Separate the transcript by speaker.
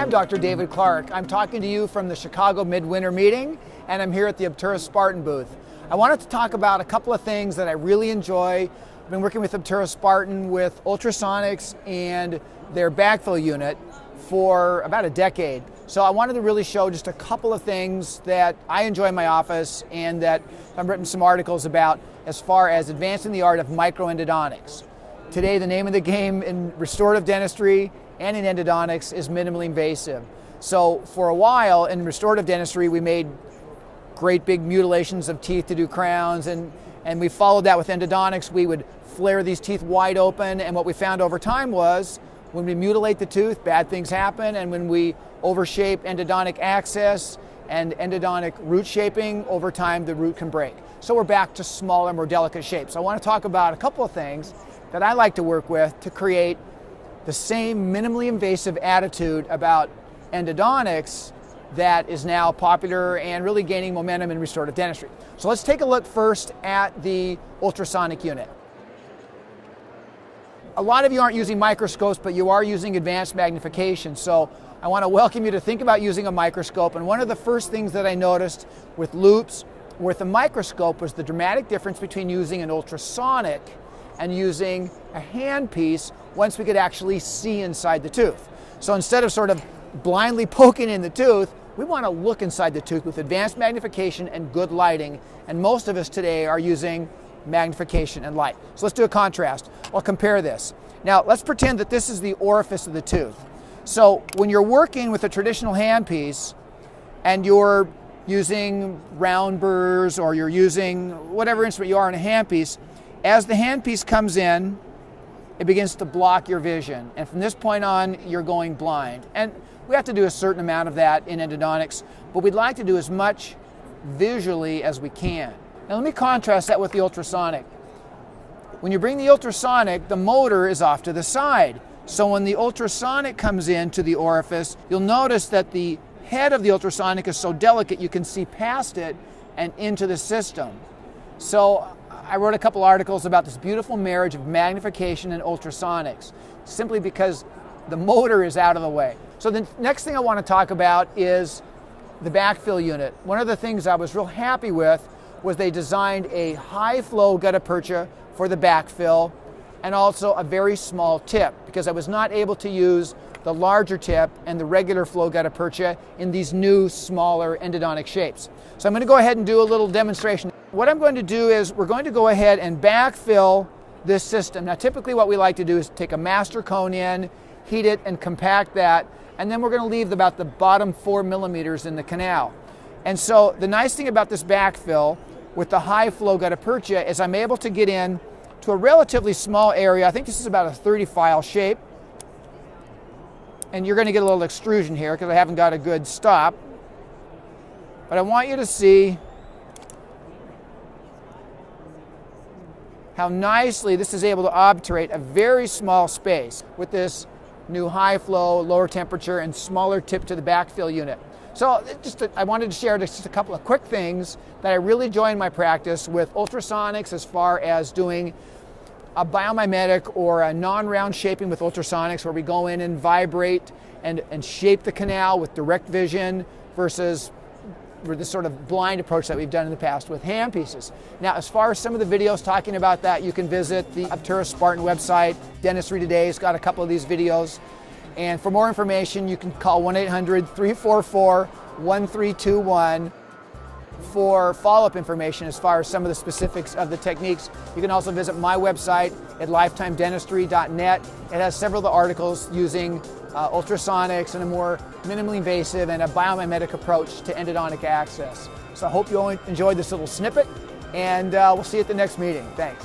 Speaker 1: I'm Dr. David Clark. I'm talking to you from the Chicago Midwinter Meeting, and I'm here at the Obtura Spartan booth. I wanted to talk about a couple of things that I really enjoy. I've been working with Obtura Spartan with ultrasonics and their backfill unit for about a decade. So I wanted to really show just a couple of things that I enjoy in my office and that I've written some articles about as far as advancing the art of microendodontics. Today, the name of the game in restorative dentistry and in endodontics is minimally invasive. So for a while in restorative dentistry, we made great big mutilations of teeth to do crowns, and we followed that with endodontics. We would flare these teeth wide open, and what we found over time was when we mutilate the tooth, bad things happen, and when we overshape endodontic access and endodontic root shaping, over time the root can break. So we're back to smaller, more delicate shapes. I want to talk about a couple of things that I like to work with to create the same minimally invasive attitude about endodontics that is now popular and really gaining momentum in restorative dentistry. So let's take a look first at the ultrasonic unit. A lot of you aren't using microscopes, but you are using advanced magnification. So I want to welcome you to think about using a microscope. And one of the first things that I noticed with loupes, with a microscope, was the dramatic difference between using an ultrasonic and using a handpiece once we could actually see inside the tooth. So instead of sort of blindly poking in the tooth, we want to look inside the tooth with advanced magnification and good lighting, and most of us today are using magnification and light. So let's do a contrast. I'll compare this. Now let's pretend that this is the orifice of the tooth. So when you're working with a traditional handpiece and you're using round burrs or you're using whatever instrument you are in a handpiece, as the handpiece comes in, it begins to block your vision. And from this point on, you're going blind. And we have to do a certain amount of that in endodontics, but we'd like to do as much visually as we can. Now let me contrast that with the ultrasonic. When you bring the ultrasonic, the motor is off to the side. So when the ultrasonic comes into the orifice, you'll notice that the head of the ultrasonic is so delicate you can see past it and into the system. So I wrote a couple articles about this beautiful marriage of magnification and ultrasonics, simply because the motor is out of the way. So the next thing I want to talk about is the backfill unit. One of the things I was real happy with was they designed a high flow gutta percha for the backfill and also a very small tip, because I was not able to use the larger tip and the regular flow gutta percha in these new smaller endodontic shapes. So I'm going to go ahead and do a little demonstration. What I'm going to do is we're going to go ahead and backfill this system. Now typically what we like to do is take a master cone in, heat it and compact that, and then we're going to leave about the bottom 4 millimeters in the canal. And so the nice thing about this backfill with the high flow gutta percha is I'm able to get in to a relatively small area. I think this is about a 30 file shape. And you're going to get a little extrusion here because I haven't got a good stop. But I want you to see how nicely this is able to obturate a very small space with this new high flow, lower temperature, and smaller tip to the backfill unit. So I wanted to share just a couple of quick things that I really enjoy in my practice with ultrasonics as far as doing a biomimetic or a non-round shaping with ultrasonics, where we go in and vibrate and shape the canal with direct vision versus this sort of blind approach that we've done in the past with handpieces. Now, as far as some of the videos talking about that, you can visit the Obtura Spartan website. Dentistry Today's got a couple of these videos. And for more information, you can call 1-800-344-1321 for follow-up information as far as some of the specifics of the techniques. You can also visit my website at lifetimedentistry.net. It has several of the articles using ultrasonics and a more minimally invasive and a biomimetic approach to endodontic access. So I hope you all enjoyed this little snippet, and we'll see you at the next meeting. Thanks.